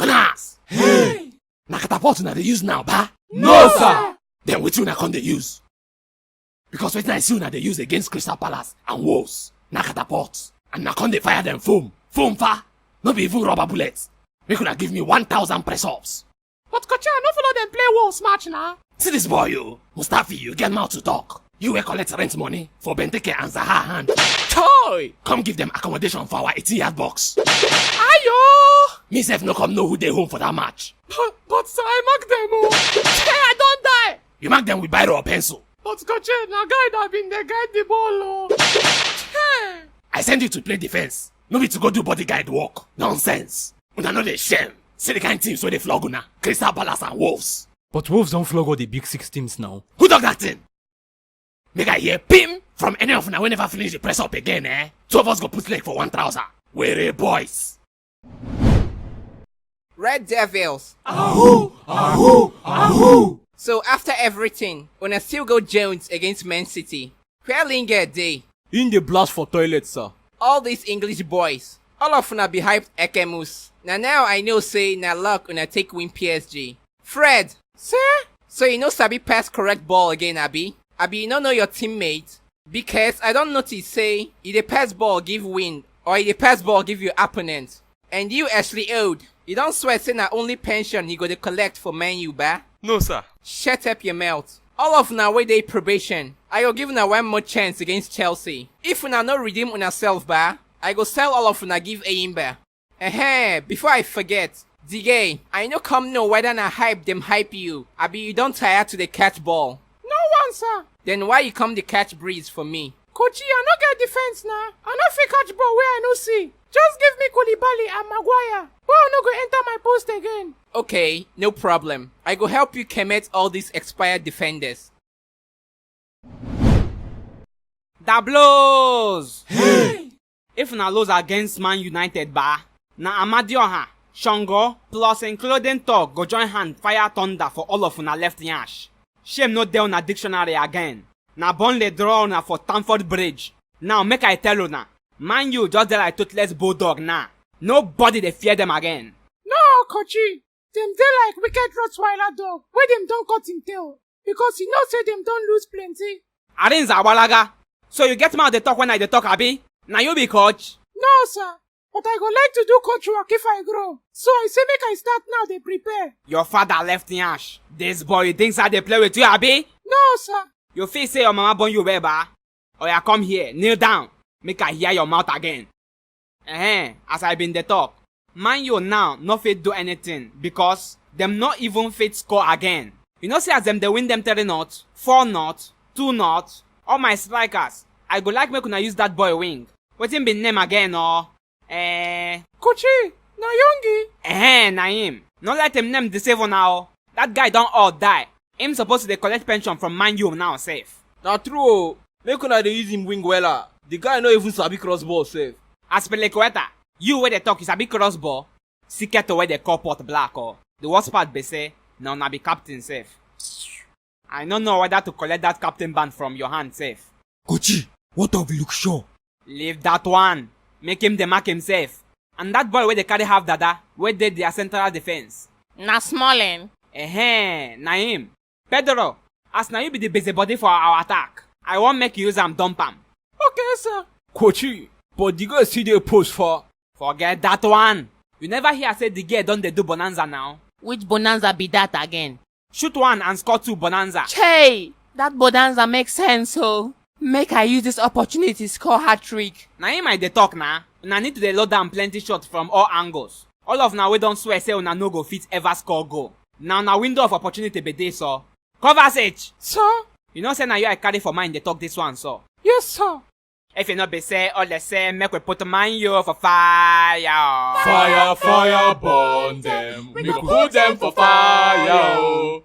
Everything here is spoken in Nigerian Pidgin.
Gunnars! Hey! Na catapult una dey use now, ba? No, sir! Then which una con dey use? Because wetin I see una dey use against Crystal Palace and Wolves, na catapult. And na con dey fire them foam. Foam fa? No be even rubber bullets. Make una give me 1,000 press-ups. But Kochi, I no follow them play Wolves match now. See this boy, you. Mustafi, you get mouth to talk. You will collect rent money for Benteke and Zaha hand. Toy! Come give them accommodation for our 18-yard box. Ayo! Me sef no come know who dey home for that match. But sir, I mark them all. Hey, I don't die! You mark them with biro or pencil. But Kochi, na guy that been the guide the ball, Hey! I send you to play defense. No be to go do bodyguard work. Nonsense. Una no dey shame. See the kind teams where they flog una. Crystal Palace and Wolves. But Wolves don't flog all the big 6 teams now. Who talk that thing? Make I hear pim from any of una we never finish the press up again, eh? 2 of us go put leg for 1 trouser. We're boys. Red Devils. Ahoo! Ahoo! Ahoo! So after everything, una still go Jones against Man City. Where Lingard dey? In the blast for toilet, sir. All these English boys. All of una be hyped Ekemus. Now I know say na luck una take win PSG. Fred. Sir? So you no sabi pass correct ball again, Abi? Abi you no know your teammate? Because I don't notice say you dey pass ball give win or you dey pass ball give your opponent. And you Ashley Old, you don't sweat say na only pension you go to collect for Man U, ba? No, sir. Shut up your mouth. All of una wey dey probation, I go give una 1 more chance against Chelsea. If una no redeem una self, ba, I go sell all of una give Ayimba. Before I forget, Dige, I no come know whether na hype them hype you. Abi you don't tire to the catch ball. No one, sir. Then why you come the catch breeze for me? Kochi, I no get defense now. I no fit catch ball where I no see. Just give me Koulibaly and Maguire. Ball no go enter my post again. Okay, no problem. I go help you commit all these expired defenders. Da blows! Hey! If na lose against Man United, ba, na Amadioha, Shongo, plus including talk go join hand fire thunder for all of una left yash. Shame no dey una dictionary again. Na Burnley draw una for Stamford Bridge. Now make I tell una, Man U just dey like toothless bulldog now. Nobody dey fear them again. No, Kochi. Them dey like wicked Rottweiler dog where them don't cut him tail. Because you know say them don't lose plenty. Arin Zawalaga. So you get mouth dey talk when I dey talk, abi? Na you be coach? No, sir. But I go like to do coach work if I grow. So I say make I start now, they prepare. Your father left yash. This boy thinks I dey play with you, abi? No, sir. You feel say your mama born you well, ba? Oya come here, kneel down. Make I hear your mouth again. As I been dey talk. Man U now no fit do anything because them not even fit score again. You know say as them they win them 3-0, 4-0, 2-0, all my strikers, I go like make una use that boy wing. Wetin be name again or? Kochi, na Yongi. Na him. No let him name deceive now. That guy don't all die. Him supposed to dey collect pension from Man U now safe. Na true. Make una dey use him wing wella. The guy no even sabi cross ball safe. As Pelekweta, you where they talk is a big crossbar. Secret to where they call Port Black or the worst part be say, now na be captain safe. I don't know whether to collect that captain band from your hand safe. Kochi, what of Luke Shaw? Leave that one. Make him the mark himself. And that boy where they carry half dada, where they their central defense. Na Smalling. Na him. Pedro, as now you be the busybody for our attack. I won't make you use am dump am. Okay, sir. Kochi, but the guy still dey post for. Forget that one. You never hear say the girl don dey do bonanza now. Which bonanza be that again? Shoot one and score 2 bonanza. Hey, that bonanza makes sense, oh. Make I use this opportunity to score hat-trick. Na him I dey talk na. Una need to dey load down plenty shots from all angles. All of una we don swear say una no go fit ever score goal. Now na window of opportunity be dey so. Kovacic! Sir? You know say na you I carry for mind dey talk this one so. Yes, sir. If you no be say all the same, make we put Man U for fire. Fire, fire, burn them. We go put them for fire.